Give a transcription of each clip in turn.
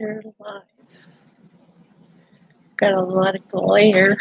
You're alive. Got a lot of glare.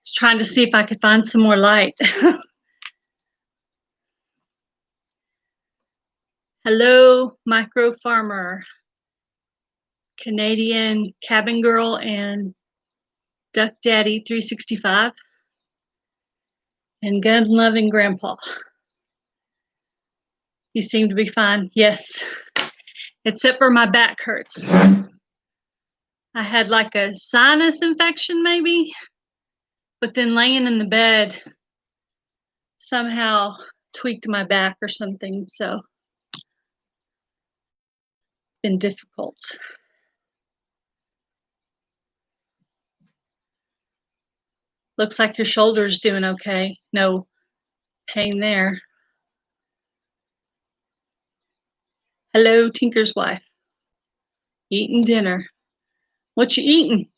Just trying to see if I could find some more light. Hello, micro farmer, Canadian cabin girl, and duck daddy 365, and gun loving grandpa. You seem to be fine. Yes, except for my back hurts. I had like a sinus infection maybe, but then laying in the bed somehow tweaked my back or something, so it's been difficult. Looks like your shoulder's doing okay. No pain there. Hello, Tinker's wife. Eating dinner. What you eating?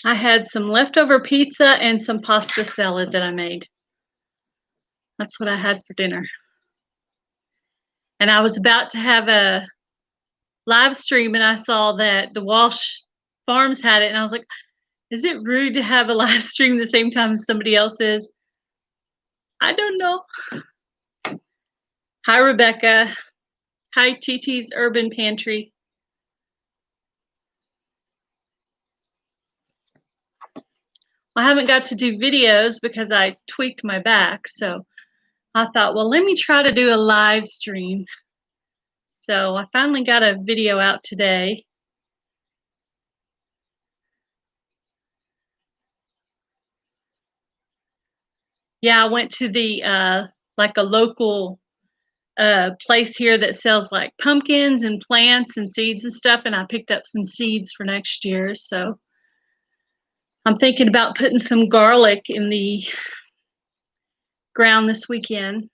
I had some leftover pizza and some pasta salad that I made. That's what I had for dinner. And I was about to have a live stream, and I saw that the Walsh Farms had it, and I was like, is it rude to have a live stream the same time as somebody else is? I don't know. Hi, Rebecca. Hi, TT's Urban Pantry. I haven't got to do videos because I tweaked my back, so I thought, well, let me try to do a live stream. So I finally got a video out today. Yeah, I went to the like a local place here that sells like pumpkins and plants and seeds and stuff, and I picked up some seeds for next year. So I'm thinking about putting some garlic in the ground this weekend.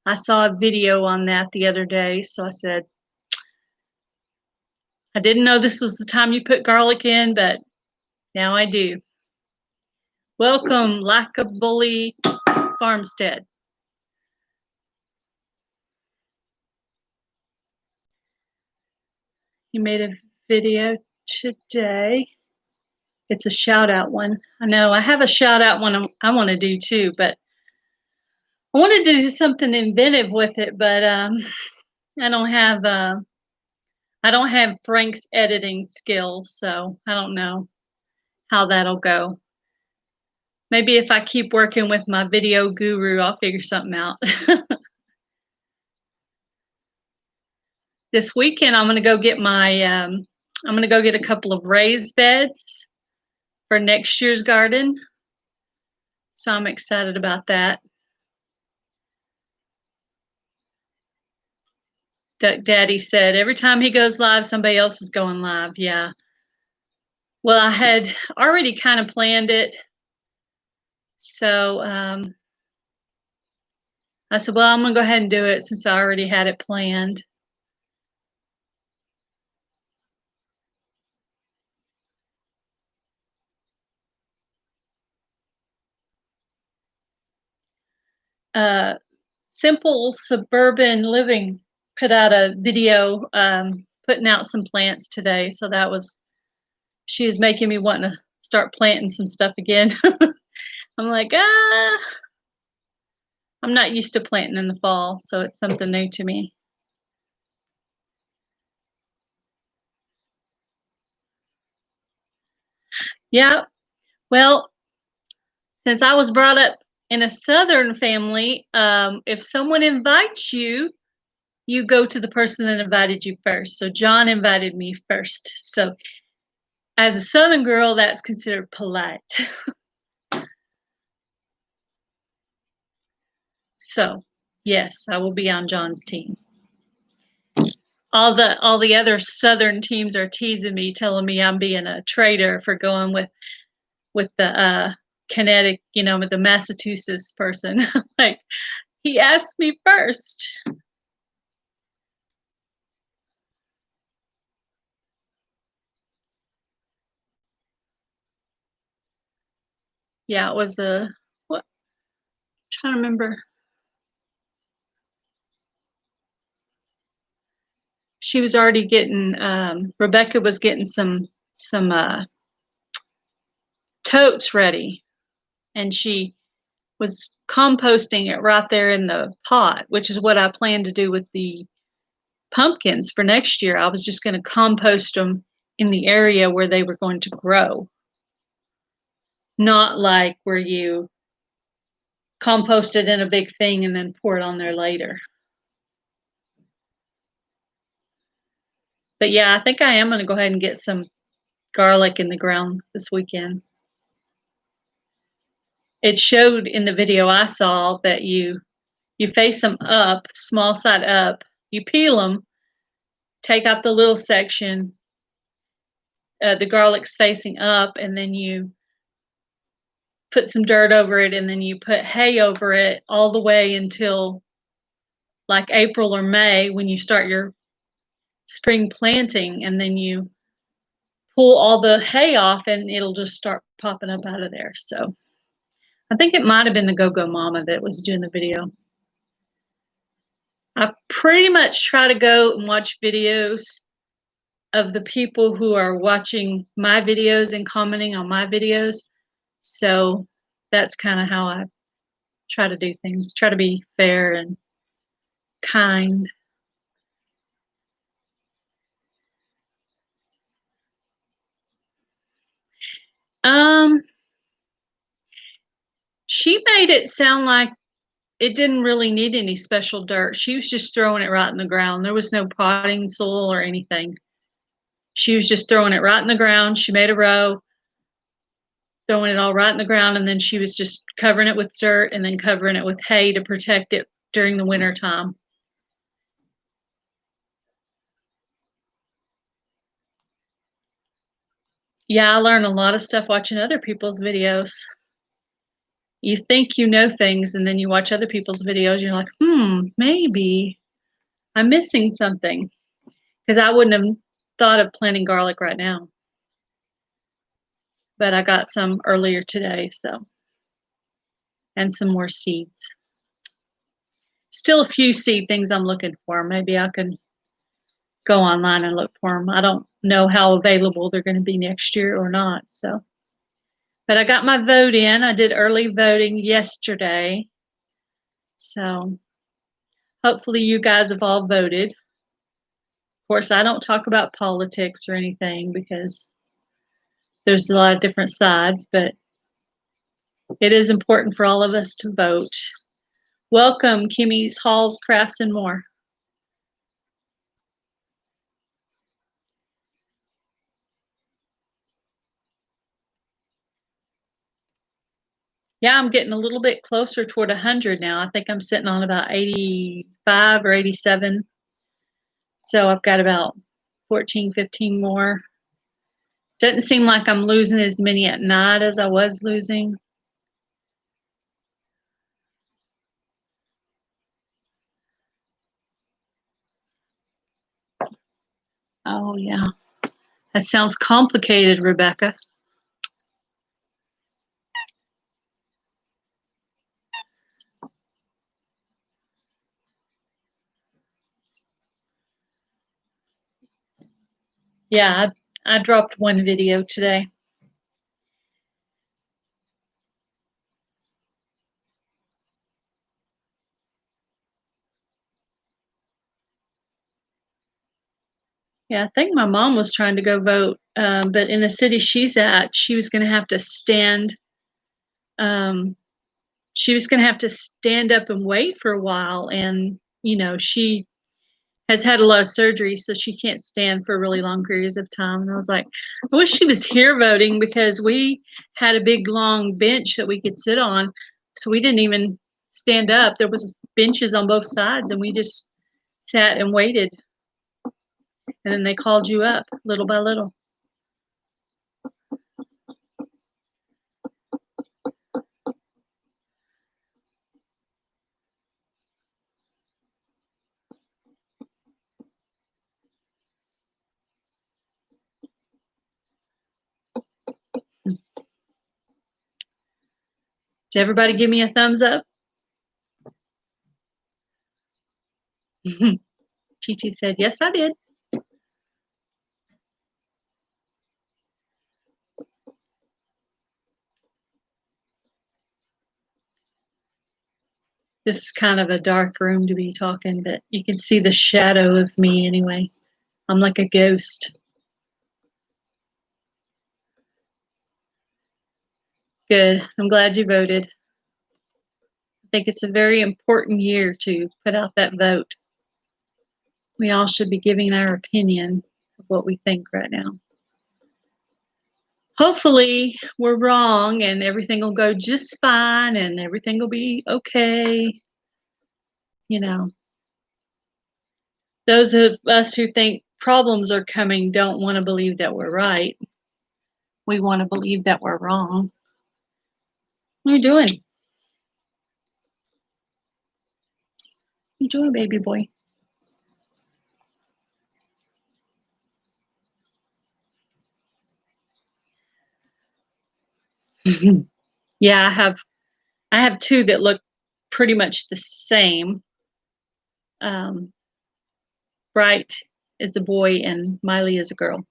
I saw a video on that the other day, so I said, I didn't know this was the time you put garlic in, but now I do. Welcome, Lackabully Farmstead. You made a video today. It's a shout out one. I know I have a shout out one I want to do too, but I wanted to do something inventive with it, but I don't have Frank's editing skills, so I don't know how that'll go. Maybe if I keep working with my video guru, I'll figure something out. This weekend, I'm going to go get my, I'm going to go get a couple of raised beds for next year's garden. So I'm excited about that. Duck Daddy said, every time he goes live, somebody else is going live. Yeah. Well, I had already kind of planned it. So I said, well, I'm going to go ahead and do it since I already had it planned. Simple Suburban Living put out a video putting out some plants today. So she was making me want to start planting some stuff again. I'm like, I'm not used to planting in the fall, so it's something new to me. Yeah, well, since I was brought up in a Southern family, if someone invites you, you go to the person that invited you first. So John invited me first. So as a Southern girl, that's considered polite. So yes, I will be on John's team. All the other Southern teams are teasing me, telling me I'm being a traitor for going with the Connecticut, with the Massachusetts person. Like, he asked me first. Yeah, it was what? I'm trying to remember. She was already getting. Rebecca was getting some totes ready, and she was composting it right there in the pot, which is what I plan to do with the pumpkins for next year. I was just going to compost them in the area where they were going to grow, not like where you compost it in a big thing and then pour it on there later. But yeah, I think I am going to go ahead and get some garlic in the ground this weekend. It showed in the video I saw that you face them up, small side up, you peel them, take out the little section, the garlic's facing up, and then you put some dirt over it, and then you put hay over it all the way until like April or May when you start your spring planting, and then you pull all the hay off and it'll just start popping up out of there. So I think it might have been the Go-Go Mama that was doing the video. I pretty much try to go and watch videos of the people who are watching my videos and commenting on my videos. So that's kind of how I try to do things, try to be fair and kind. Um, she made it sound like it didn't really need any special dirt. She was just throwing it right in the ground. There was no potting soil or anything. She was just throwing it right in the ground. She made a row, throwing it all right in the ground, and then she was just covering it with dirt and then covering it with hay to protect it during the winter time. Yeah, I learned a lot of stuff watching other people's videos. You think you know things, and then you watch other people's videos, you're like, maybe I'm missing something. Because I wouldn't have thought of planting garlic right now. But I got some earlier today, so, and some more seeds. Still a few seed things I'm looking for. Maybe I can go online and look for them. I don't know how available they're going to be next year or not. So, but I got my vote in. I did early voting yesterday. So hopefully you guys have all voted. Of course, I don't talk about politics or anything because there's a lot of different sides, but it is important for all of us to vote. Welcome, Kimmy's Halls, Crafts, and More. Yeah, I'm getting a little bit closer toward 100 now. I think I'm sitting on about 85 or 87. So I've got about 14, 15 more. Doesn't seem like I'm losing as many at night as I was losing. Oh, yeah. That sounds complicated, Rebecca. Yeah, I dropped one video today. Yeah, I think my mom was trying to go vote, but in the city she's at, she was going to have to stand. She was going to have to stand up and wait for a while, and she has had a lot of surgery, so she can't stand for really long periods of time. And I was like, I wish she was here voting, because we had a big long bench that we could sit on, so we didn't even stand up. There was benches on both sides, and we just sat and waited. And then they called you up little by little. Did everybody give me a thumbs up? TT said, yes, I did. This is kind of a dark room to be talking, but you can see the shadow of me anyway. I'm like a ghost. Good. I'm glad you voted. I think it's a very important year to put out that vote. We all should be giving our opinion of what we think right now. Hopefully we're wrong and everything will go just fine and everything will be okay. Those of us who think problems are coming don't want to believe that we're right. We want to believe that we're wrong. What are you doing? What are you doing, baby boy? Yeah, I have two that look pretty much the same. Bright is a boy and Miley is a girl.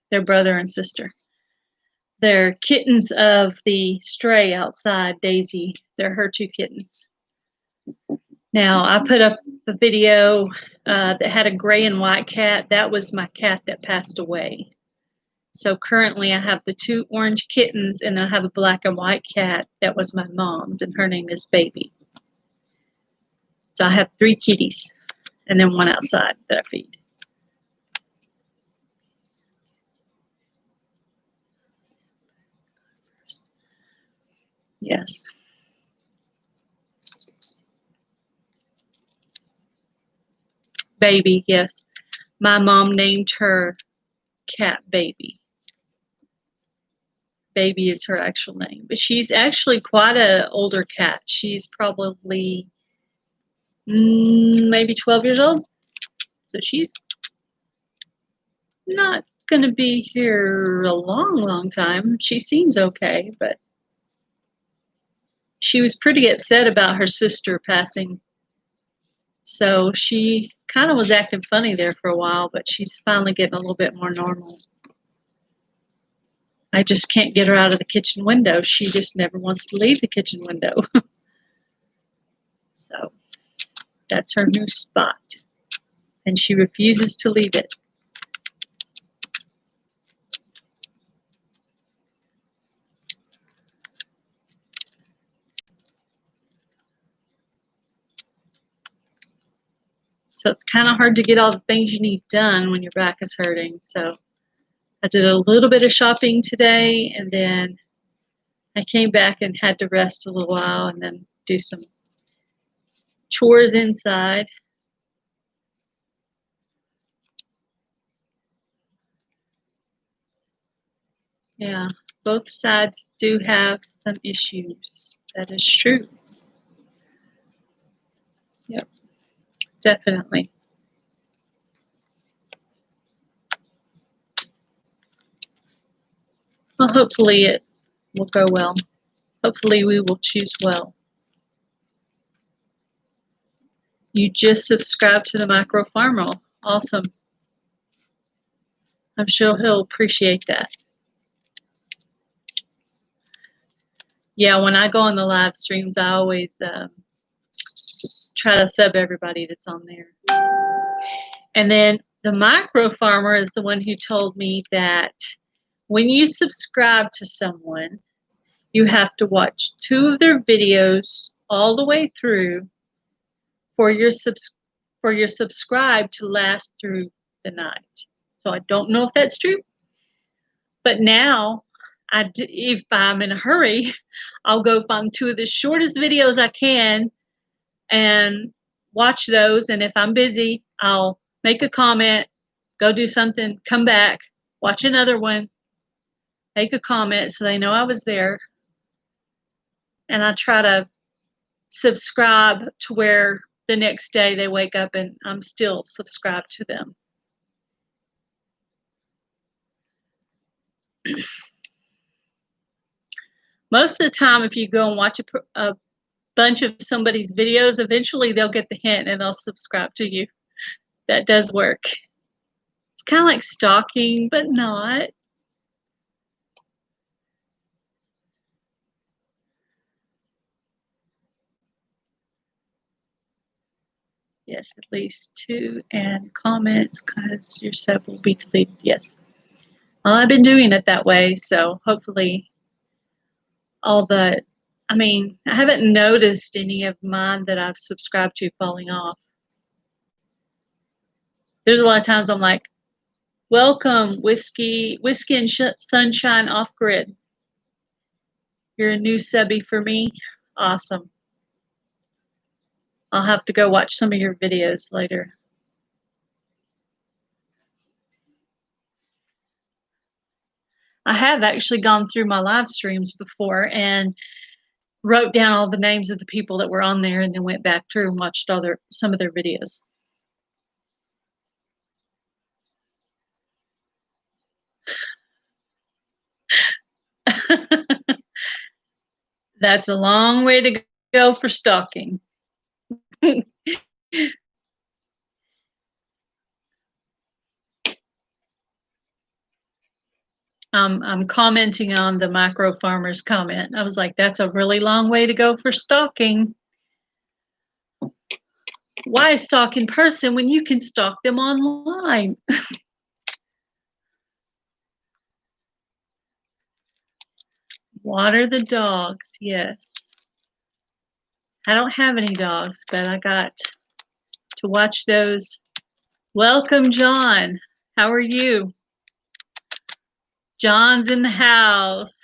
They're brother and sister. They're kittens of the stray outside, Daisy. They're her two kittens. Now, I put up a video that had a gray and white cat. That was my cat that passed away. So currently I have the two orange kittens, and I have a black and white cat that was my mom's, and her name is Baby. So I have 3 kitties, and then one outside that I feed. Yes. Baby, yes. My mom named her cat Baby. Baby is her actual name. But she's actually quite an older cat. She's probably maybe 12 years old. So she's not going to be here a long, long time. She seems okay, but she was pretty upset about her sister passing. So she kind of was acting funny there for a while, but she's finally getting a little bit more normal. I just can't get her out of the kitchen window. She just never wants to leave the kitchen window. So that's her new spot. And she refuses to leave it. So it's kind of hard to get all the things you need done when your back is hurting. So I did a little bit of shopping today, and then I came back and had to rest a little while and then do some chores inside. Yeah, both sides do have some issues. That is true. Yep, definitely. Well, hopefully it will go well. Hopefully we will choose well. You just subscribed to the micro farmer. Awesome. I'm sure he'll appreciate that. Yeah, when I go on the live streams, I always try to sub everybody that's on there. And then the micro farmer is the one who told me that when you subscribe to someone, you have to watch 2 of their videos all the way through for your subscribe to last through the night. So I don't know if that's true, but now if I'm in a hurry, I'll go find 2 of the shortest videos I can and watch those. And if I'm busy, I'll make a comment, go do something, come back, watch another one, make a comment so they know I was there. And I try to subscribe to where the next day they wake up and I'm still subscribed to them. Most of the time, if you go and watch a bunch of somebody's videos, eventually they'll get the hint and they'll subscribe to you. That does work. It's kind of like stalking, but not. Yes, at least 2 and comments because your sub will be deleted. Yes. Well, I've been doing it that way, so hopefully I haven't noticed any of mine that I've subscribed to falling off. There's a lot of times I'm like, welcome, Whiskey and Sunshine Off Grid. You're a new subby for me. Awesome. I'll have to go watch some of your videos later. I have actually gone through my live streams before and wrote down all the names of the people that were on there and then went back through and watched some of their videos. That's a long way to go for stalking. I'm commenting on the micro farmer's comment. I was like, that's a really long way to go for stalking. Why stalk in person when you can stalk them online? Water the dogs, yes. I don't have any dogs, but I got to watch those. Welcome, John. How are you? John's in the house.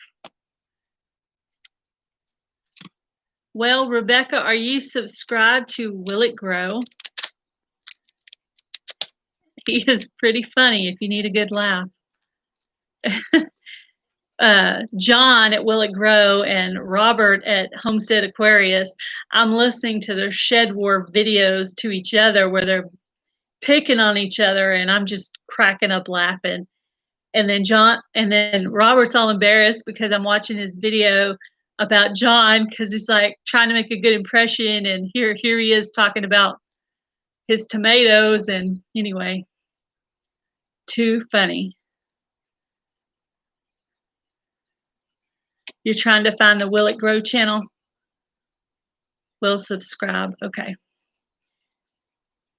Well, Rebecca, are you subscribed to Will It Grow? He is pretty funny if you need a good laugh. John at Will It Grow and Robert at Homestead Aquarius, I'm listening to their shed war videos to each other where they're picking on each other and I'm just cracking up laughing. And then Robert's all embarrassed because I'm watching his video about John because he's like trying to make a good impression and here he is talking about his tomatoes and anyway, too funny. You're trying to find the Will It Grow channel? Will subscribe. Okay.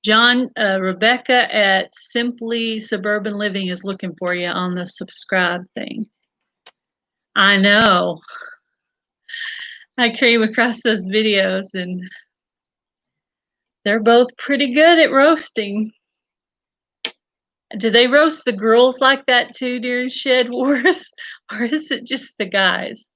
John, Rebecca at Simply Suburban Living is looking for you on the subscribe thing. I know. I came across those videos and they're both pretty good at roasting. Do they roast the girls like that too during shed wars? Or is it just the guys?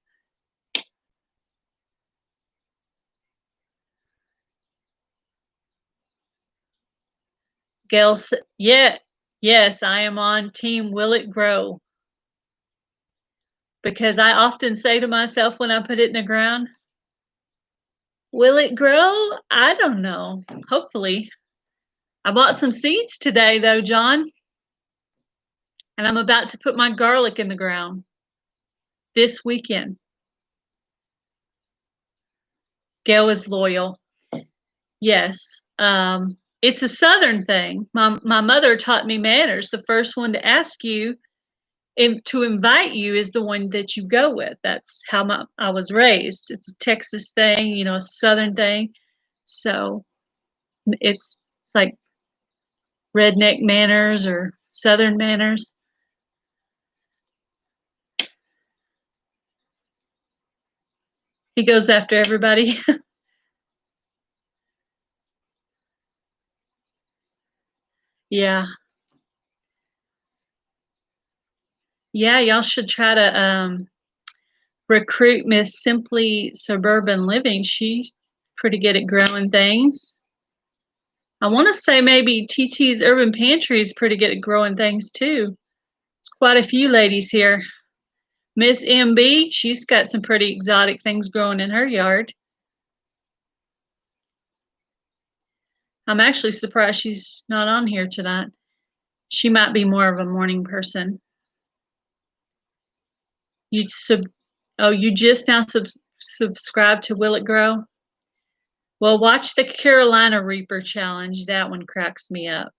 Gail, yeah, yes, I am on team Will It Grow. Because I often say to myself when I put it in the ground, will it grow? I don't know. Hopefully. I bought some seeds today though, John. And I'm about to put my garlic in the ground. this weekend. Gail is loyal. Yes. It's a Southern thing. My mother taught me manners. The first one to ask you to invite you is the one that you go with. That's how I was raised. It's a Texas thing, you know, a Southern thing. So it's like redneck manners or Southern manners. He goes after everybody. Yeah. Yeah, y'all should try to recruit Miss Simply Suburban Living. She's pretty good at growing things. I want to say maybe TT's Urban Pantry is pretty good at growing things too. There's quite a few ladies here. Miss MB, she's got some pretty exotic things growing in her yard. I'm actually surprised she's not on here tonight. She might be more of a morning person. You just now subscribe to Will It Grow? Well, watch the Carolina Reaper challenge. That one cracks me up.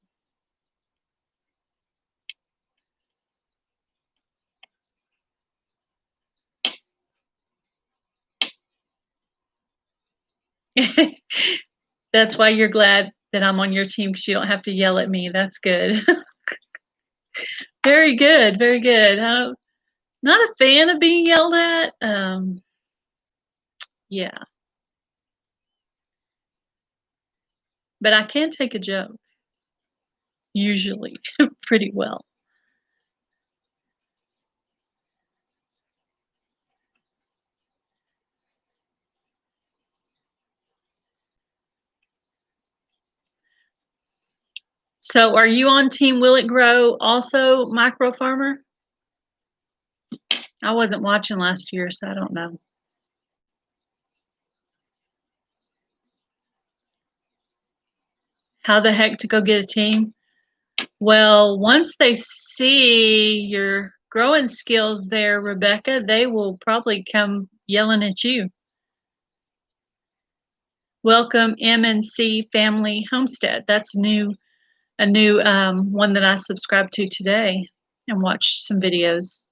That's why you're glad that I'm on your team, because you don't have to yell at me. That's good. Very good. Very good. Not a fan of being yelled at. Yeah, but I can take a joke, usually pretty well. So are you on team Will It Grow also, micro farmer? I wasn't watching last year, so I don't know. How the heck to go get a team? Well, once they see your growing skills there, Rebecca, they will probably come yelling at you. Welcome MNC Family Homestead. That's a new one that I subscribed to today and watched some videos.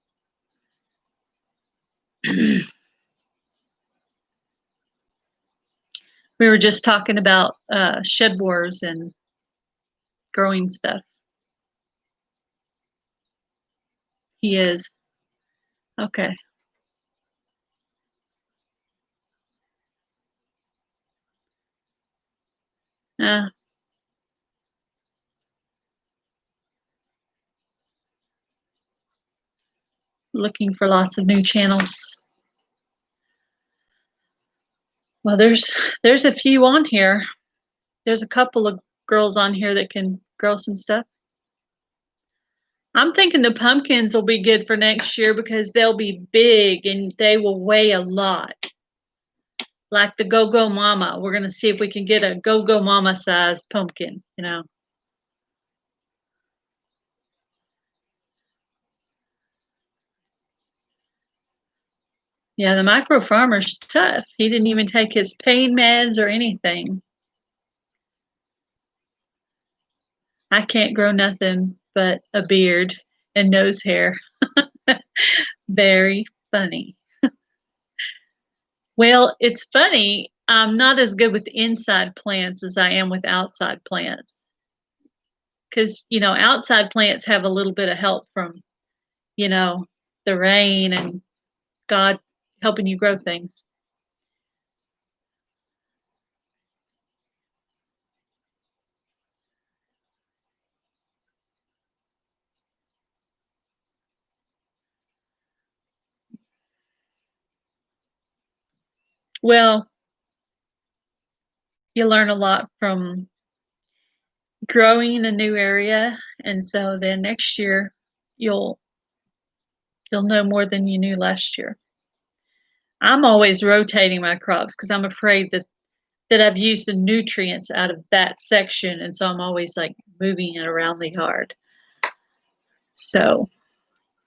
We were just talking about shed wars and growing stuff. He is. Okay. Uh, Looking for lots of new channels. Well, there's a few on here. There's a couple of girls on here that can grow some stuff. I'm thinking the pumpkins will be good for next year because they'll be big and they will weigh a lot. Like the Go-Go Mama. We're going to see if we can get a Go-Go Mama sized pumpkin, you know. Yeah, the micro farmer's tough. He didn't even take his pain meds or anything. I can't grow nothing but a beard and nose hair. Very funny. Well, it's funny. I'm not as good with inside plants as I am with outside plants. Because, you know, outside plants have a little bit of help from, you know, the rain and God helping you grow things. Well, you learn a lot from growing in a new area, and so then next year you'll know more than you knew last year. I'm always rotating my crops because I'm afraid that I've used the nutrients out of that section, and so I'm always like moving it around the yard. So,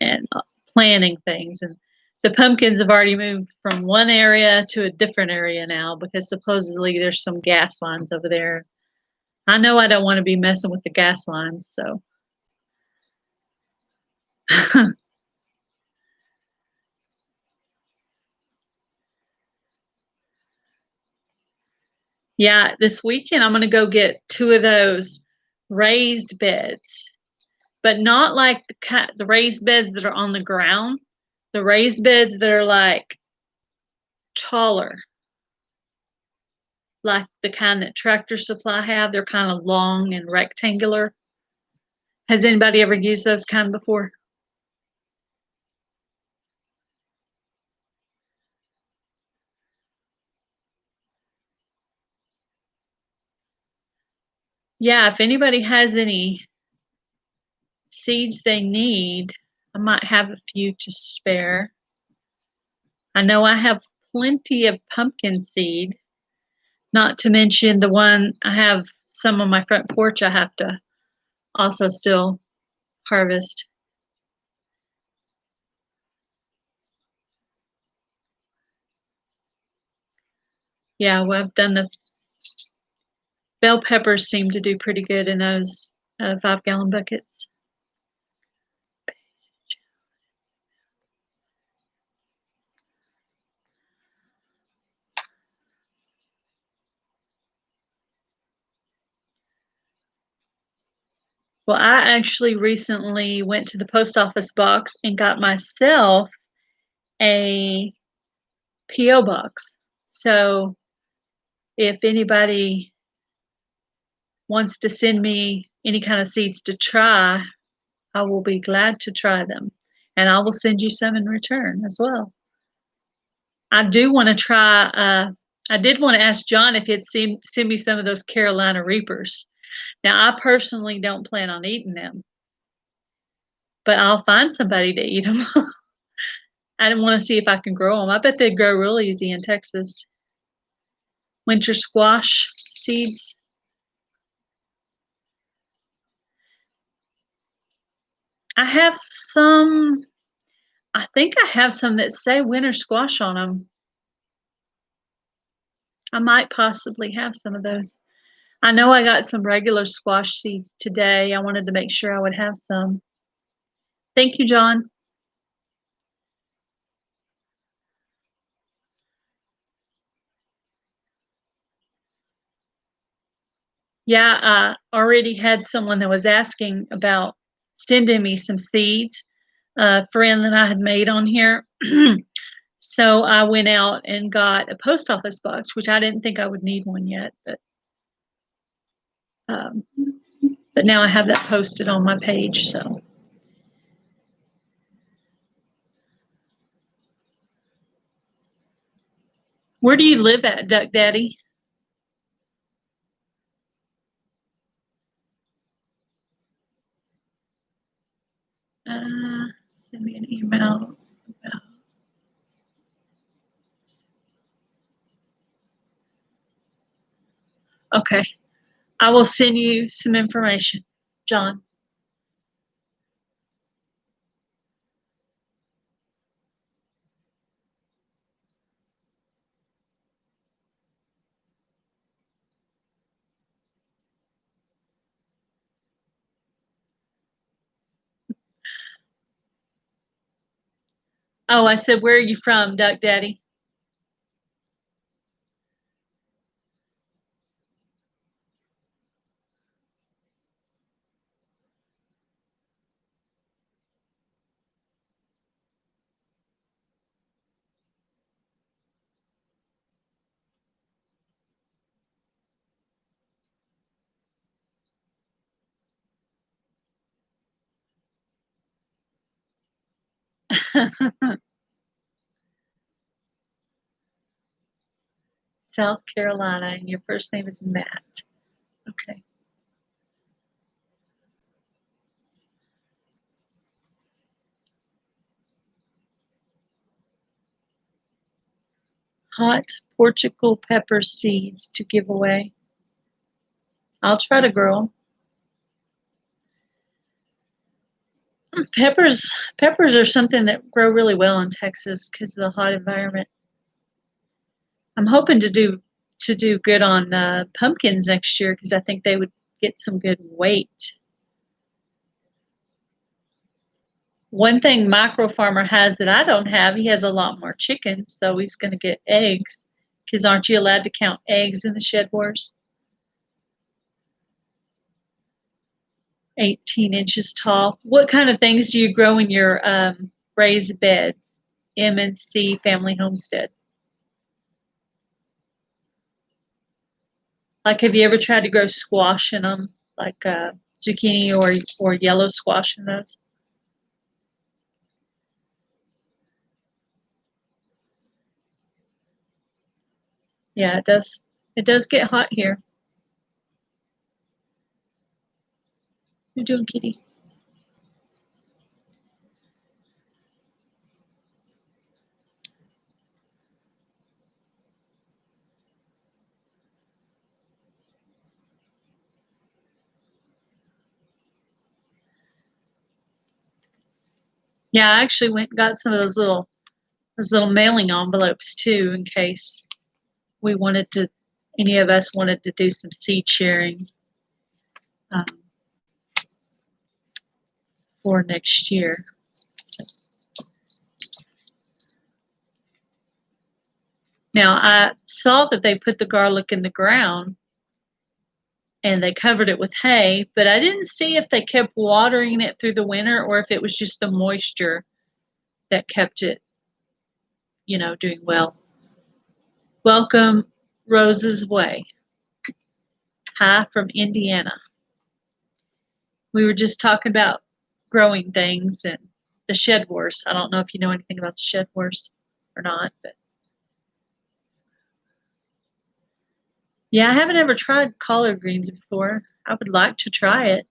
and planting things, and The pumpkins have already moved from one area to a different area now because supposedly there's some gas lines over there. I know I don't want to be messing with the gas lines, so. Yeah, this weekend I'm gonna go get 2 of those raised beds, but not like the raised beds that are on the ground. The raised beds that are, like, taller, like the kind that Tractor Supply have. They're kinda long and rectangular. Has anybody ever used those kind before? Yeah, if anybody has any seeds they need, I might have a few to spare. I know I have plenty of pumpkin seed, not to mention the one I have some on my front porch I have to also still harvest. Yeah, well, I've done the bell peppers seem to do pretty good in those 5-gallon buckets. Well, I actually recently went to the post office box and got myself a P.O. box. So if anybody wants to send me any kind of seeds to try, I will be glad to try them. And I will send you some in return as well. I do want to try, I did want to ask John if he'd send me some of those Carolina Reapers. Now, I personally don't plan on eating them, but I'll find somebody to eat them. I didn't want to see if I can grow them. I bet they'd grow real easy in Texas. Winter squash seeds. I have some, I think I have some that say winter squash on them. I might possibly have some of those. I know I got some regular squash seeds today. I wanted to make sure I would have some. Thank you, John. Yeah, I already had someone that was asking about sending me some seeds, a friend that I had made on here. So I went out and got a post office box, which I didn't think I would need one yet, um, but now I have that posted on my page, so. Where do you live at, Duck Daddy? Send me an email about. Okay, I will send you some information, John. Oh, I said, where are you from, Duck Daddy? South Carolina, and your first name is Matt. Okay. Hot Portugal pepper seeds to give away. I'll try to grow them. Peppers are something that grow really well in Texas because of the hot environment. I'm hoping to do good on pumpkins next year because I think they would get some good weight. One thing Micro Farmer has that I don't have, he has a lot more chickens, so he's going to get eggs. Because aren't you allowed to count eggs in the shed wars? 18 inches tall. What kind of things do you grow in your raised beds? M&C Family Homestead. Like, have you ever tried to grow squash in them, like zucchini or yellow squash in those? Yeah, it does. It does get hot here. You're doing, kitty. Yeah, I actually went and got some of those little mailing envelopes too, in case we wanted to, any of us wanted to do some seed sharing um, for next year. Now, I saw that they put the garlic in the ground and they covered it with hay, but I didn't see if they kept watering it through the winter or if it was just the moisture that kept it, doing well. Welcome, Rose's Way. Hi from Indiana. We were just talking about growing things and the shed wars. I don't know if you know anything about the shed wars or not, but yeah, I haven't ever tried collard greens before. I would like to try it.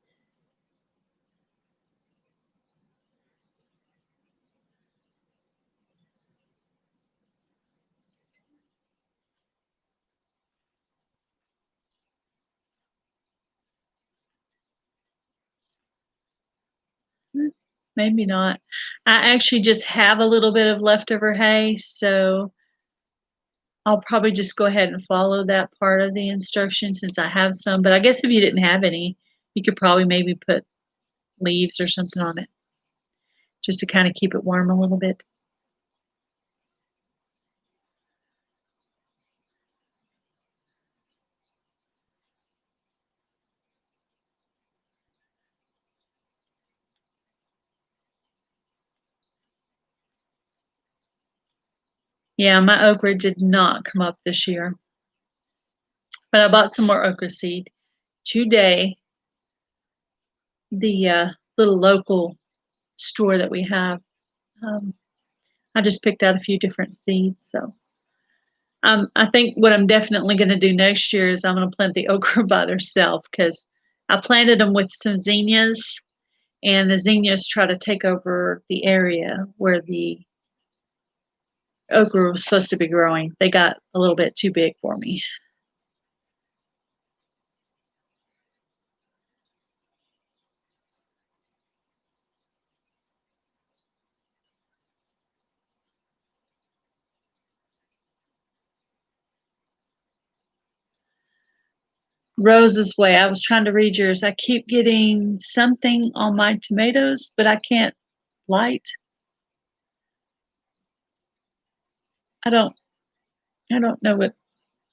Maybe not. I actually just have a little bit of leftover hay, so I'll probably just go ahead and follow that part of the instructions since I have some. But I guess if you didn't have any, you could probably maybe put leaves or something on it just to kind of keep it warm a little bit. Yeah, my okra did not come up this year, but I bought some more okra seed today. The little local store that we have, um, I just picked out a few different seeds. So I think what I'm definitely going to do next year is I'm going to plant the okra by themselves because I planted them with some zinnias, and the zinnias try to take over the area where the okra was supposed to be growing. They got a little bit too big for me. Rose's Way. I was trying to read yours. I keep getting something on my tomatoes, but I can't light. I don't. I don't know what.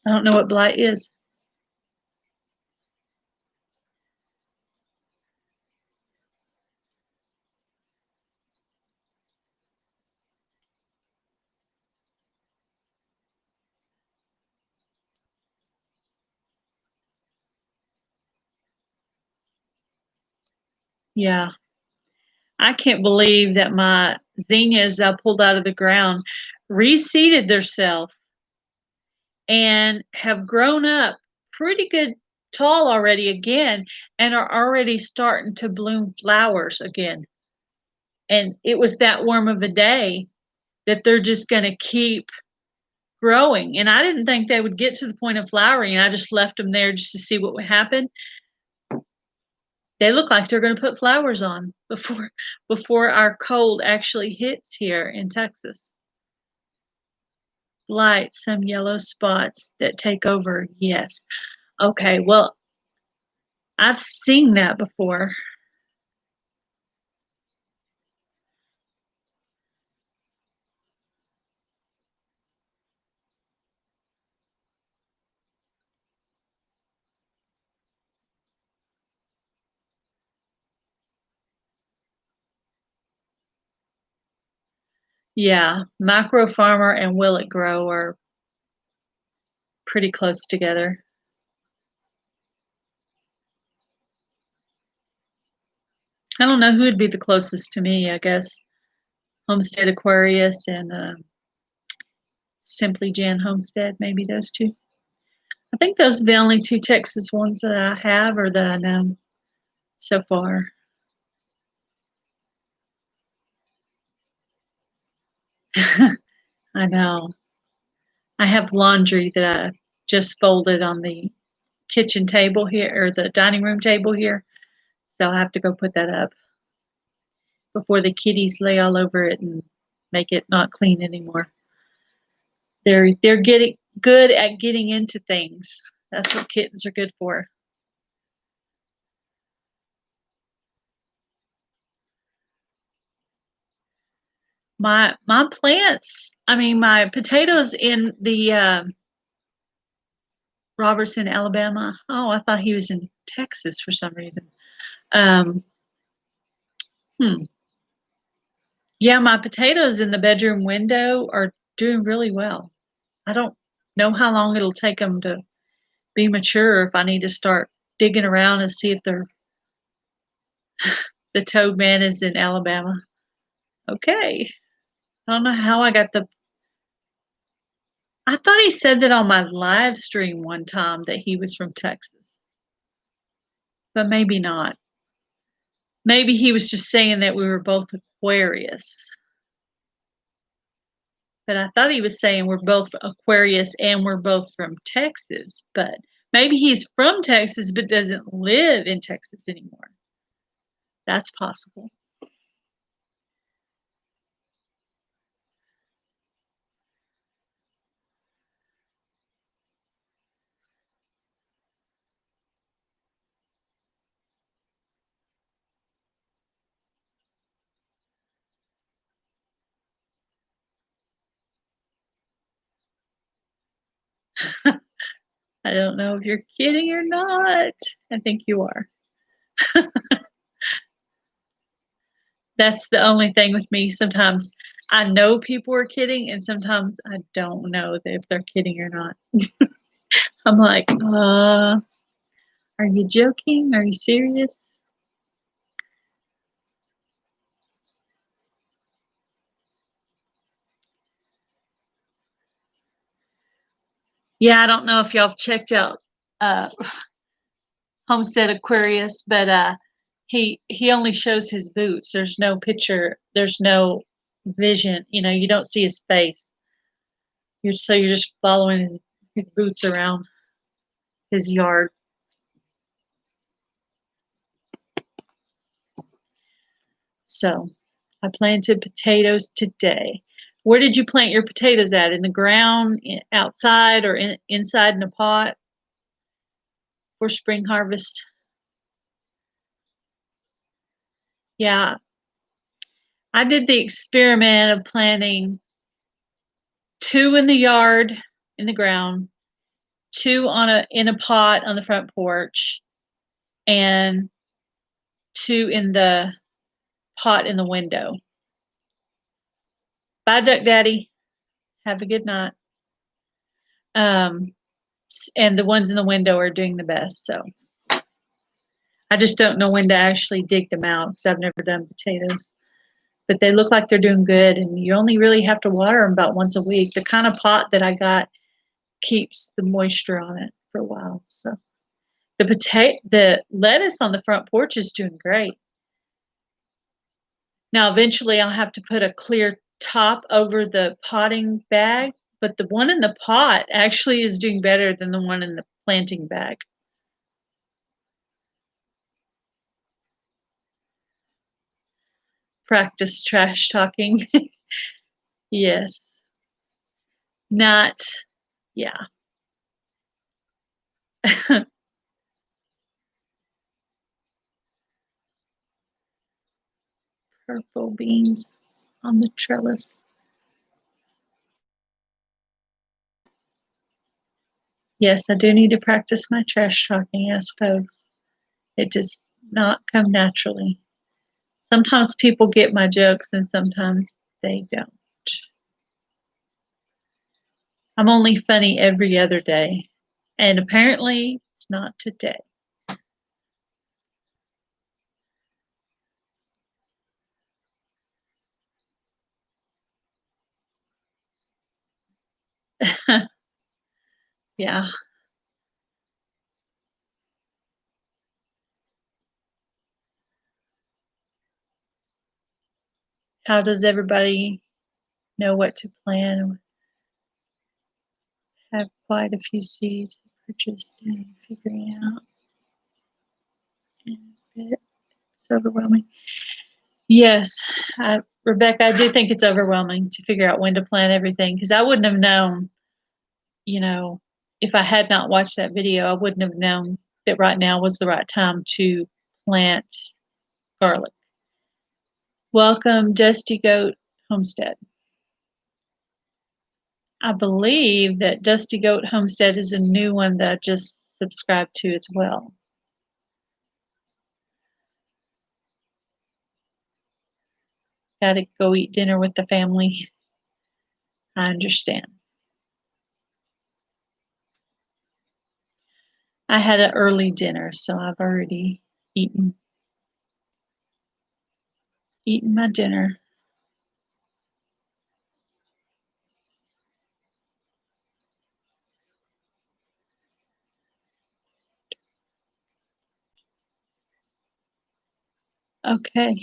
I don't know what blight is. Yeah, I can't believe that my zinnias I pulled out of the ground reseeded themselves and have grown up pretty good tall already again and are already starting to bloom flowers again. And it was that warm of a day that they're just going to keep growing. And I didn't think they would get to the point of flowering. And I just left them there just to see what would happen. They look like they're going to put flowers on before our cold actually hits here in Texas. Light, some yellow spots that take over. Yes. Okay. Well, I've seen that before. Yeah. Micro farmer and will it grow are pretty close together. I don't know who would be the closest to me. I guess Homestead Aquarius and Simply Jan Homestead, maybe those two. I think those are the only two Texas ones that I have or that I know so far. I know. I have laundry that I just folded on the kitchen table here or the dining room table here. So I'll have to go put that up before the kitties lay all over it and make it not clean anymore. They're getting good at getting into things. That's what kittens are good for. My plants, I mean my potatoes in the Robertson, Alabama. Oh, I thought he was in Texas for some reason. Um, hmm. Yeah, my potatoes in the bedroom window are doing really well. I don't know how long it'll take them to be mature if I need to start digging around and see if they're the toad man is in Alabama. Okay. I don't know how I got the I thought he said that on my live stream one time that he was from Texas, but maybe not. Maybe he was just saying that we were both Aquarius. But I thought he was saying we're both Aquarius and we're both from Texas. But maybe he's from Texas but doesn't live in Texas anymore. That's possible. I don't know if you're kidding or not. I think you are. That's the only thing with me. Sometimes I know people are kidding, and sometimes I don't know if they're kidding or not. I'm like, are you joking? Are you serious? Yeah, I don't know if y'all have checked out uh, Homestead Aquarius, but he only shows his boots. There's no picture. There's no vision. You know, you don't see his face. You're just following his boots around his yard. So I planted potatoes today. Where did you plant your potatoes at? In the ground, outside, or inside in a pot for spring harvest? Yeah, I did the experiment of planting two in the yard in the ground, two in a pot on the front porch, and two in the pot in the window. Bye, Duck Daddy. Have a good night. Um, and the ones in the window are doing the best. So I just don't know when to actually dig them out because I've never done potatoes. But they look like they're doing good, and you only really have to water them about once a week. The kind of pot that I got keeps the moisture on it for a while. So the lettuce on the front porch is doing great. Now eventually I'll have to put a clear top over the potting bag, but the one in the pot actually is doing better than the one in the planting bag. practice trash talking. Yes. Not, yeah. Purple beans on the trellis. Yes, I do need to practice my trash talking, I suppose. It just not come naturally. Sometimes people get my jokes and sometimes they don't. I'm only funny every other day. And apparently it's not today. Yeah. How does everybody know what to plant? Have quite a few seeds purchased and figuring out. It's overwhelming. Yes, Rebecca, I do think it's overwhelming to figure out when to plant everything because I wouldn't have known, you know, if I had not watched that video, I wouldn't have known that right now was the right time to plant garlic. Welcome, Dusty Goat Homestead. I believe that Dusty Goat Homestead is a new one that I just subscribed to as well. Got to go eat dinner with the family. I understand. I had an early dinner, so I've already eaten my dinner. Okay.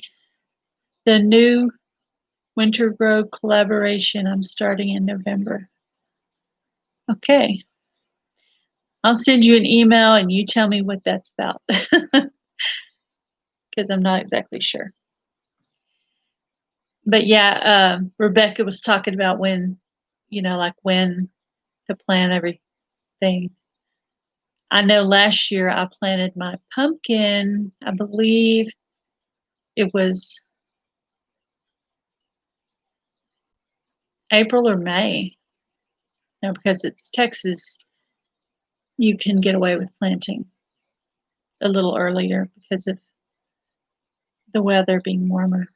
The new Winter Grow collaboration I'm starting in November. Okay. I'll send you an email and you tell me what that's about because I'm not exactly sure. But yeah, Rebecca was talking about when, like when to plant everything. I know last year I planted my pumpkin, I believe it was April or May. No, because it's Texas, you can get away with planting a little earlier because of the weather being warmer.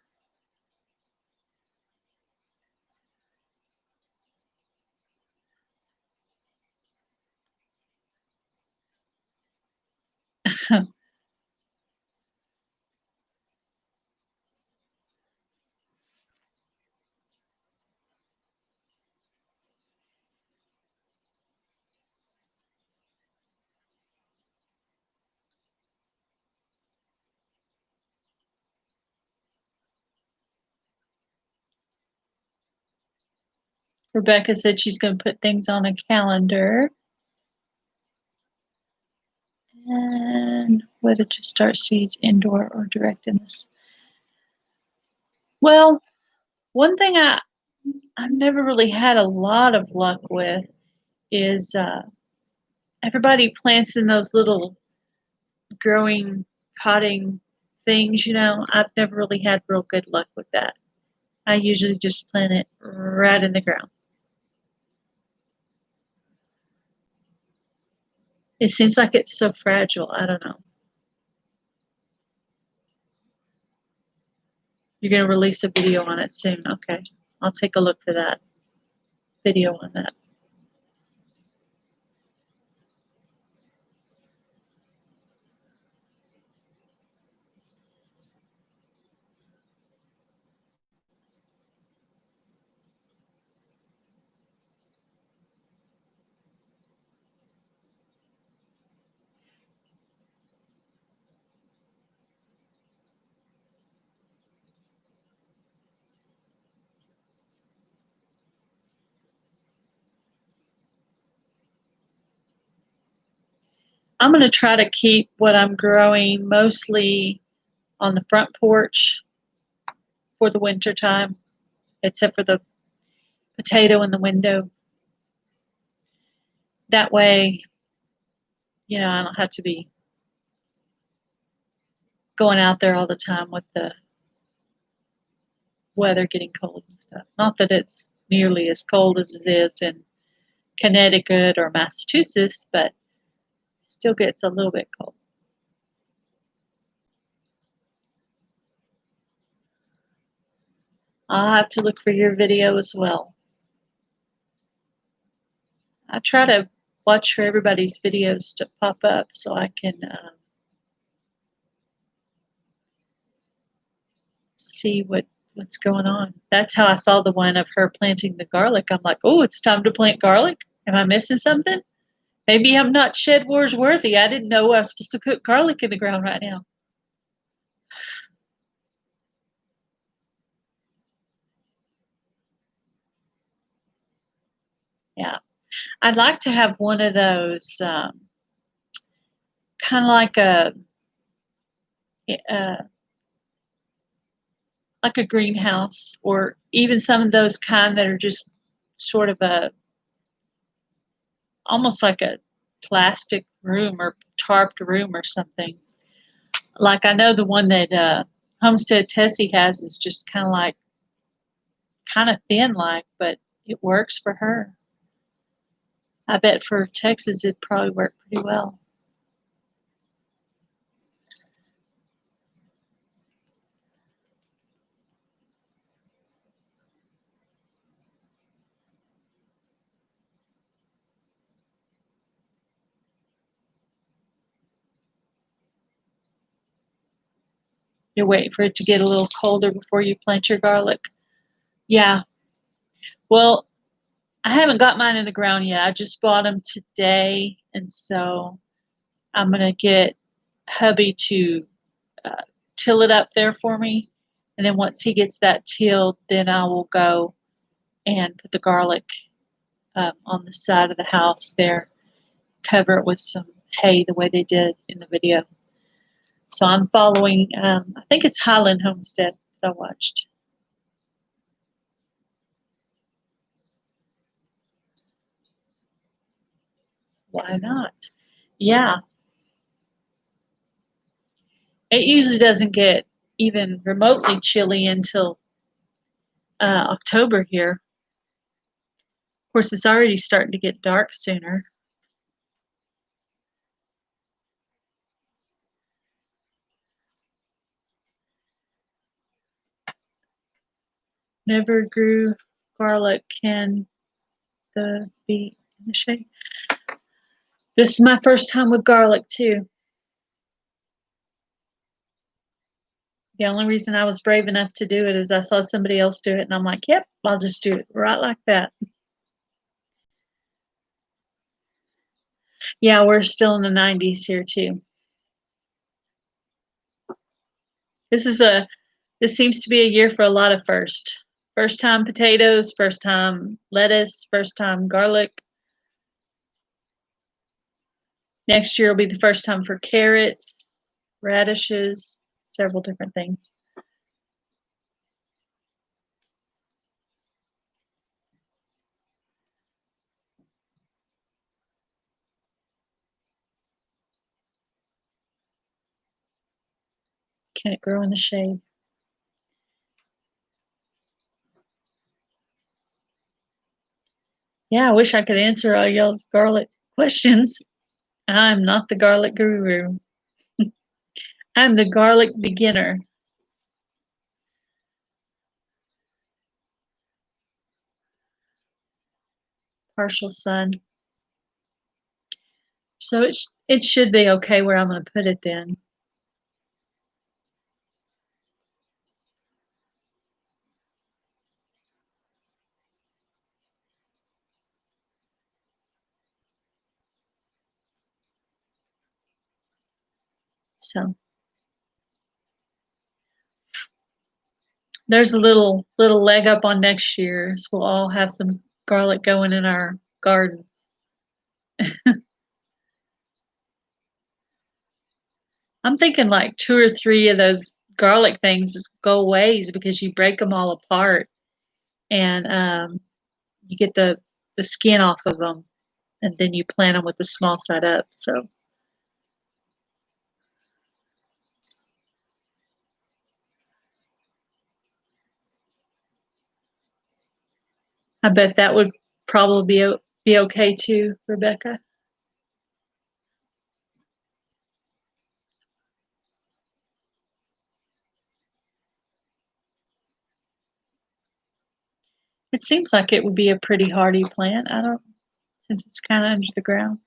Rebecca said she's going to put things on a calendar. And whether to start seeds indoor or direct in this. Well, one thing I've never really had a lot of luck with is everybody plants in those little growing potting things, I've never really had real good luck with that. I usually just plant it right in the ground. It seems like it's so fragile. I don't know. You're going to release a video on it soon. Okay. I'll take a look for that video on that. I'm going to try to keep what I'm growing mostly on the front porch for the winter time, except for the potato in the window. That way, you know, I don't have to be going out there all the time with the weather getting cold and stuff. Not that it's nearly as cold as it is in Connecticut or Massachusetts, but it still gets a little bit cold. I'll have to look for your video as well. I try to watch for everybody's videos to pop up so I can see what's going on. That's how I saw the one of her planting the garlic. I'm like, oh, it's time to plant garlic. Am I missing something? Maybe I'm not Shed Wars worthy. I didn't know I was supposed to put garlic in the ground right now. Yeah, I'd like to have one of those, kind of uh, like a greenhouse, or even some of those kind that are just sort of almost like a plastic room or tarped room or something. Like I know the one that Homestead Tessie has is just kind of thin like, but it works for her. I bet for Texas it'd probably work pretty well. You're waiting for it to get a little colder before you plant your garlic. Yeah. Well, I haven't got mine in the ground yet. I just bought them today, and so I'm gonna get hubby to till it up there for me, and then once he gets that tilled, then I will go and put the garlic on the side of the house there, cover it with some hay the way they did in the video. So I'm following, I think it's Highland Homestead that I watched. Why not? Yeah. It usually doesn't get even remotely chilly until October here. Of course, it's already starting to get dark sooner. Never grew garlic. Can the be in the shade? This is my first time with garlic too. The only reason I was brave enough to do it is I saw somebody else do it, and I'm like, yep, I'll just do it right like that. Yeah, we're still in the 90s here too. This seems to be a year for a lot of first. First time potatoes, first time lettuce, first time garlic. Next year will be the first time for carrots, radishes, several different things. Can it grow in the shade? Yeah, I wish I could answer all y'all's garlic questions. I'm not the garlic guru. I'm the garlic beginner. Partial sun. So it should be okay where I'm going to put it then. So there's a little leg up on next year's. We'll all have some garlic going in our gardens. I'm thinking like 2 or 3 of those garlic things go ways because you break them all apart and you get the skin off of them, and then you plant them with the small side up. So I bet that would probably be okay too, Rebecca. It seems like it would be a pretty hardy plant. I don't, since it's kind of under the ground.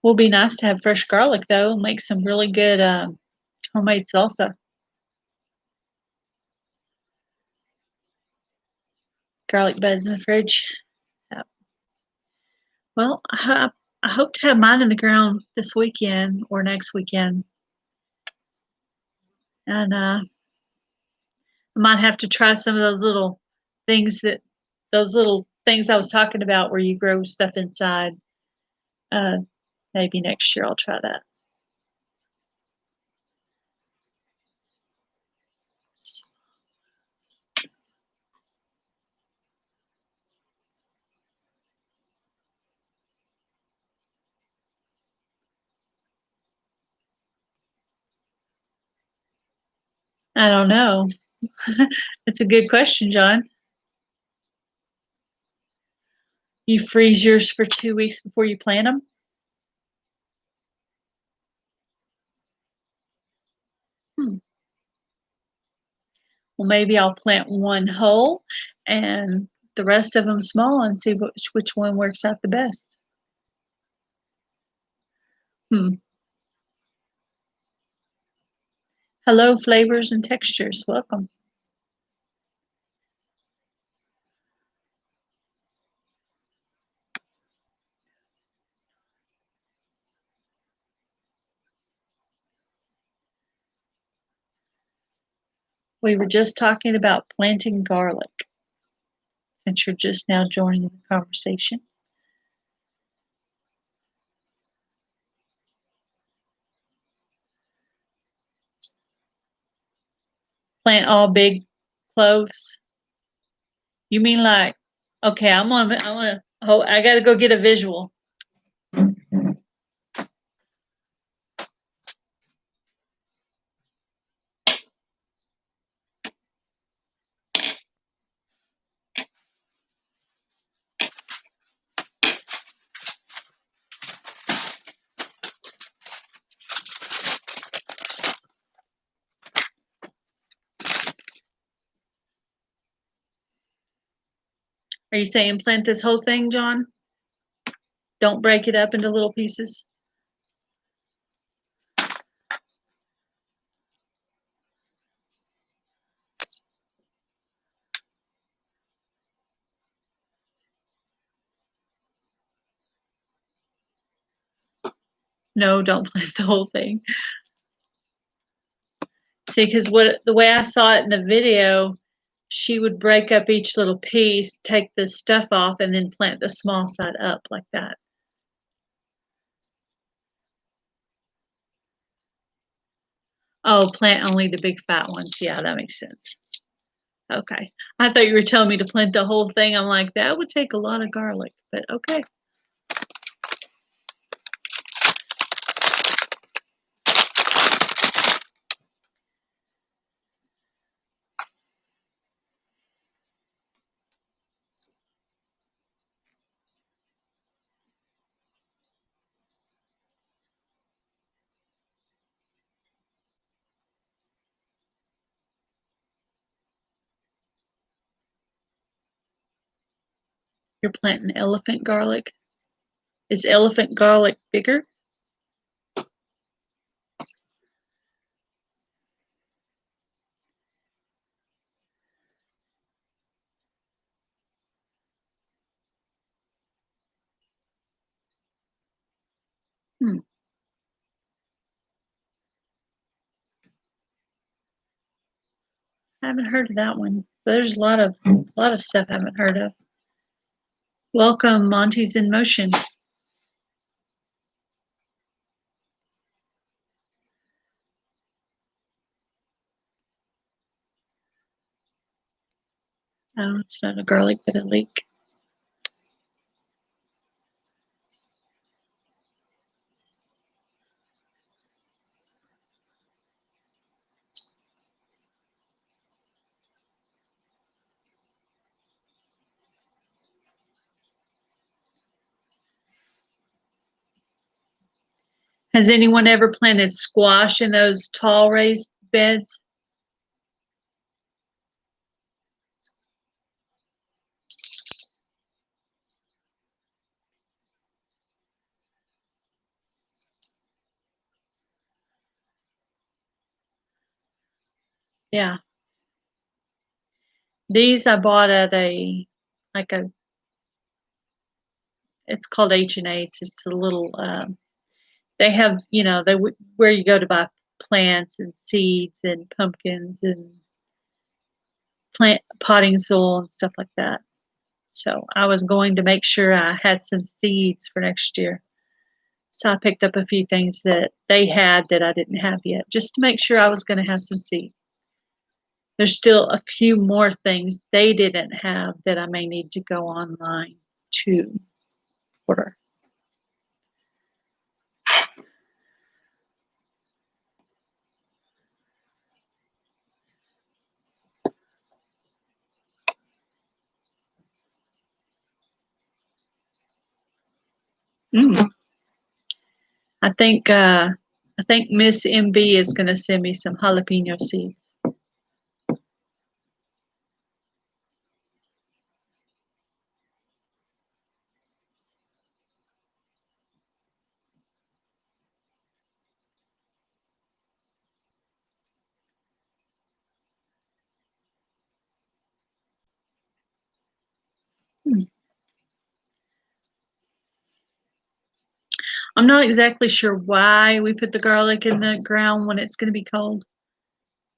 Will be nice to have fresh garlic though. Make some really good homemade salsa. Garlic buds in the fridge. Yep. Well, I hope to have mine in the ground this weekend or next weekend, and I might have to try some of those little things I was talking about where you grow stuff inside. Uh, Maybe next year I'll try that. I don't know. It's a good question, John. You freeze yours for 2 weeks before you plant them? Hmm. Well, maybe I'll plant one whole and the rest of them small and see which one works out the best. Hmm. Hello, flavors and textures. Welcome. We were just talking about planting garlic, since you're just now joining the conversation. Plant all big cloves. You mean like, okay, I gotta go get a visual. Are you saying plant this whole thing, John? Don't break it up into little pieces? No, don't plant the whole thing. See, because the way I saw it in the video, she would break up each little piece, take the stuff off, and then plant the small side up like that. Oh, plant only the big fat ones. Yeah, that makes sense. Okay. I thought you were telling me to plant the whole thing. I'm like, that would take a lot of garlic, but okay. You're planting elephant garlic. Is elephant garlic bigger? Hmm. I haven't heard of that one. There's a lot of stuff I haven't heard of. Welcome, Monty's in Motion. Oh, it's not a garlic, but a leek. Has anyone ever planted squash in those tall raised beds? Yeah. These I bought at like a, it's called H&A. It's just a little, they have, where you go to buy plants and seeds and pumpkins and plant potting soil and stuff like that. So I was going to make sure I had some seeds for next year. So I picked up a few things that they had that I didn't have yet, just to make sure I was going to have some seeds. There's still a few more things they didn't have that I may need to go online to order. Mm. I think Miss MB is going to send me some jalapeno seeds. Hmm. I'm not exactly sure why we put the garlic in the ground when it's going to be cold.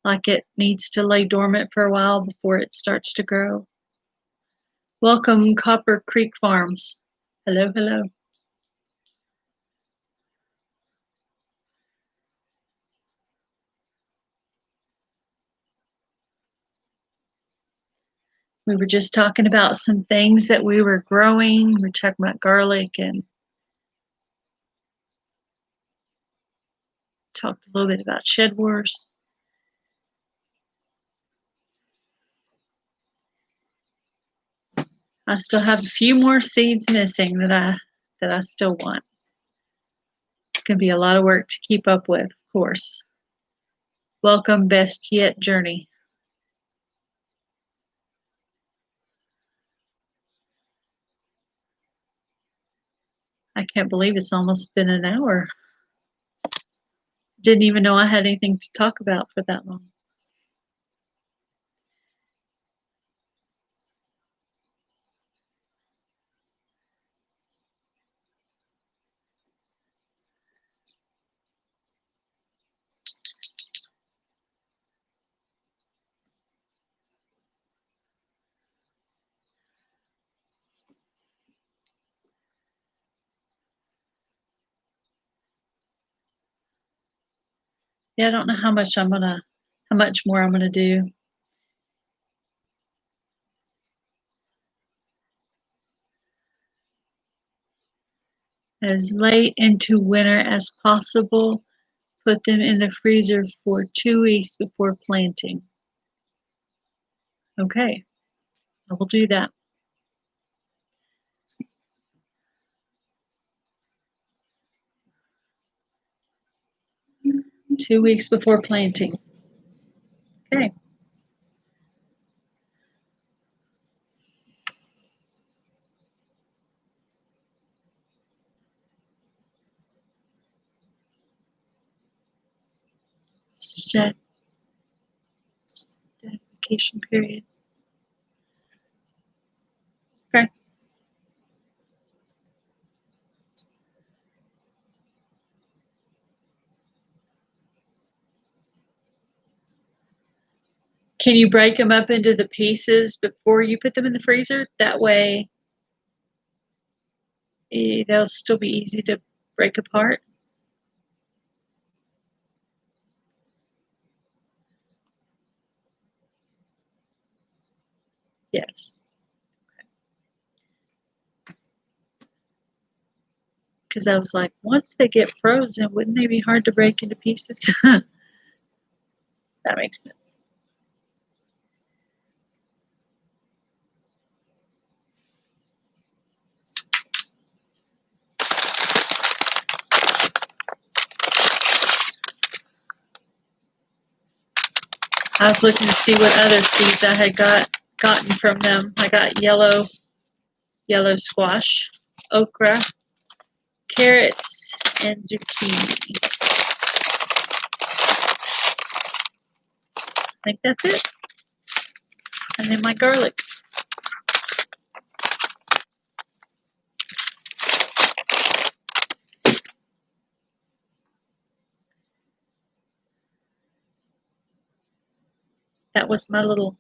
Like it needs to lay dormant for a while before it starts to grow. Welcome, Copper Creek Farms. Hello, hello. We were just talking about some things that we were growing. We're talking about garlic and talked a little bit about shed wars. I still have a few more seeds missing that I still want. It's going to be a lot of work to keep up with, of course. Welcome, Best Yet Journey. I can't believe it's almost been an hour. Didn't even know I had anything to talk about for that long. Yeah, I don't know how much more I'm gonna do. As late into winter as possible. Put them in the freezer for 2 weeks before planting. Okay, I will do that. Two weeks before planting. Okay. Vacation period. Okay. Can you break them up into the pieces before you put them in the freezer? That way they'll still be easy to break apart. Yes. Because I was like, once they get frozen, wouldn't they be hard to break into pieces? That makes sense. I was looking to see what other seeds I had gotten from them. I got yellow squash, okra, carrots, and zucchini. I think that's it. And then my garlic. That was my little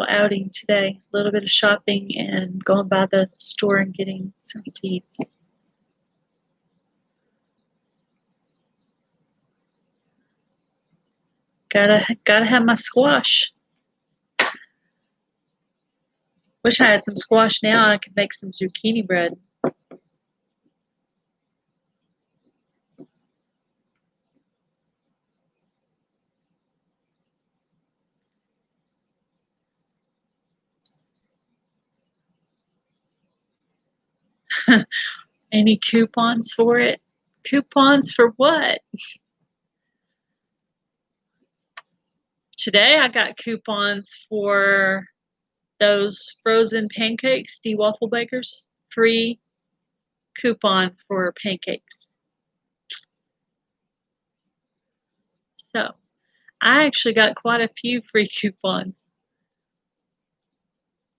outing today. A little bit of shopping and going by the store and getting some seeds. Gotta have my squash. Wish I had some squash now. I could make some zucchini bread. Any coupons for it? Coupons for what? Today I got coupons for those frozen pancakes, waffle bakers. Free coupon for pancakes. So I actually got quite a few free coupons.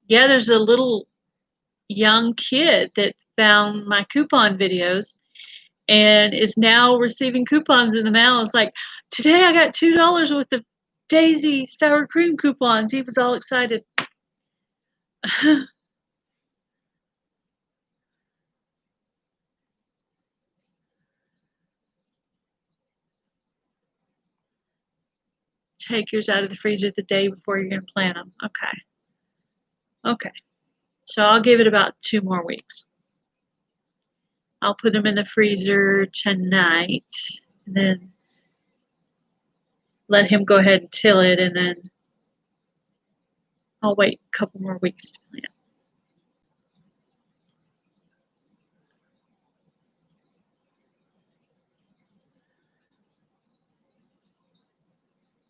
Yeah, there's a little young kid that found my coupon videos and is now receiving coupons in the mail. It's like, today I got $2 worth of Daisy sour cream coupons. He was all excited. Take yours out of the freezer the day before you're going to plant them. Okay. Okay. So I'll give it about 2 more weeks. I'll put them in the freezer tonight and then let him go ahead and till it, and then I'll wait a couple more weeks to plant.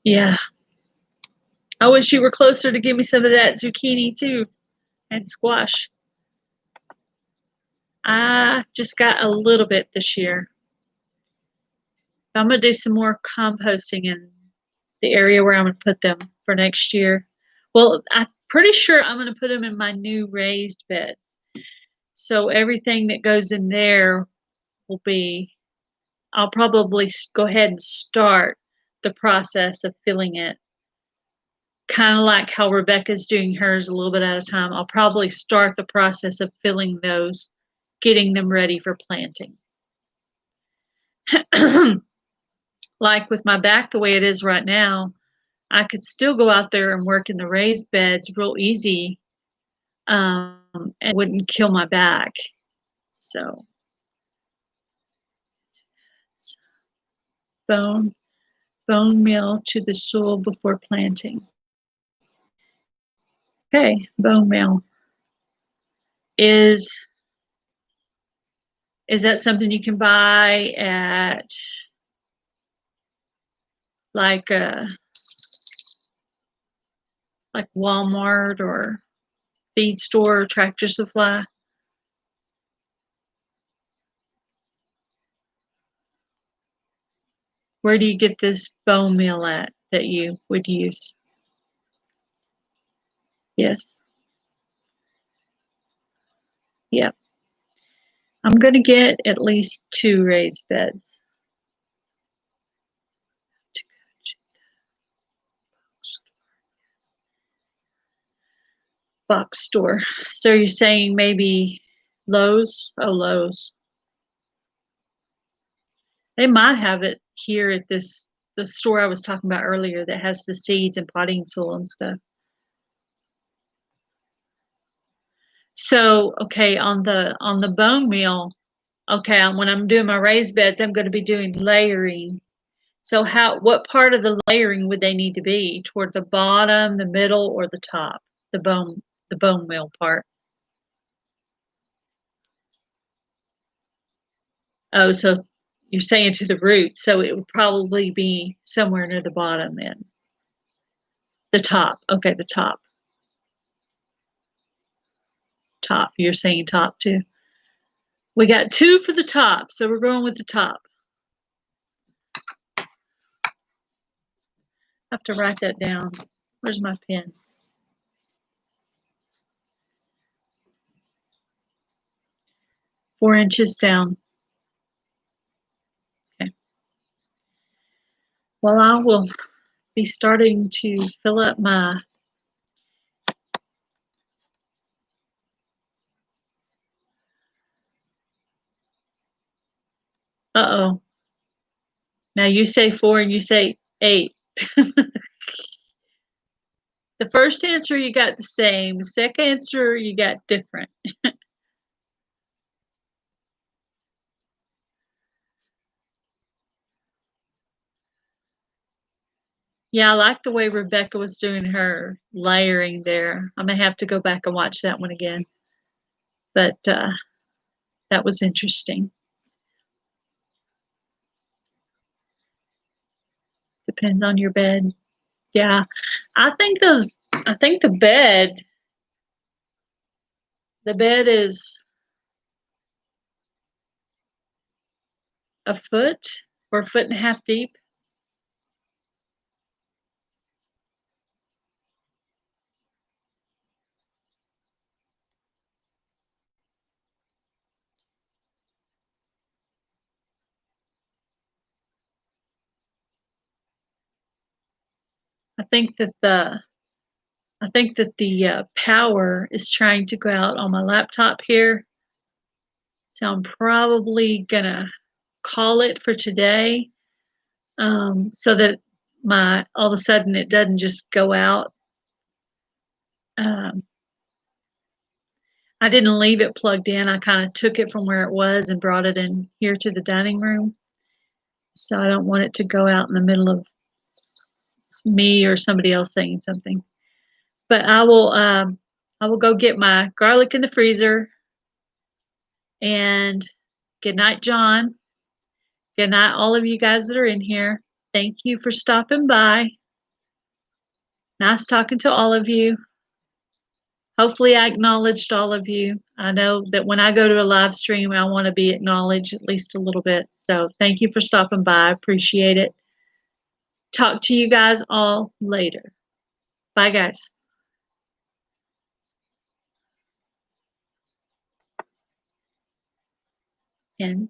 Yeah. I wish you were closer to give me some of that zucchini too and squash. I just got a little bit this year. I'm going to do some more composting in the area where I'm going to put them for next year. Well, I'm pretty sure I'm going to put them in my new raised beds. So everything that goes in there will be, I'll probably go ahead and start the process of filling it. Kind of like how Rebecca's doing hers a little bit at a time. I'll probably start the process of filling those, getting them ready for planting. Like with my back the way it is right now, I could still go out there and work in the raised beds real easy, and it wouldn't kill my back. So bone meal to the soil before planting. Okay, bone meal. Is that something you can buy at like Walmart or feed store or Tractor Supply? Where do you get this bone meal at that you would use? Yes. Yep. I'm going to get at least 2 raised beds. Box store. So you're saying maybe Lowe's? Oh, Lowe's. They might have it here at the store I was talking about earlier that has the seeds and potting soil and stuff. So, okay, on the bone meal, okay, when I'm doing my raised beds, I'm going to be doing layering. So what part of the layering would they need to be? Toward the bottom, the middle, or the top? The bone meal part. Oh, so you're saying to the root, so it would probably be somewhere near the bottom then. The top. Okay, the top. Top. You're saying top too. We got 2 for the top, so we're going with the top. I have to write that down. Where's my pen? Four inches down. Okay. Well, I will be starting to fill up my uh-oh. Now you say 4 and you say 8. The first answer you got the same. The second answer you got different. Yeah, I like the way Rebecca was doing her layering there. I may have to go back and watch that one again. But that was interesting. Depends on your bed. Yeah. I think the bed is a foot or a foot and a half deep. I think that the power is trying to go out on my laptop here. So I'm probably gonna call it for today, so that all of a sudden it doesn't just go out. Um, I didn't leave it plugged in. I kind of took it from where it was and brought it in here to the dining room. So I don't want it to go out in the middle of me or somebody else saying something. But I will go get my garlic in the freezer. And good night, John. Good night, all of you guys that are in here. Thank you for stopping by. Nice talking to all of you. Hopefully, I acknowledged all of you. I know that when I go to a live stream, I want to be acknowledged at least a little bit. So, thank you for stopping by. I appreciate it. Talk to you guys all later. Bye, guys. And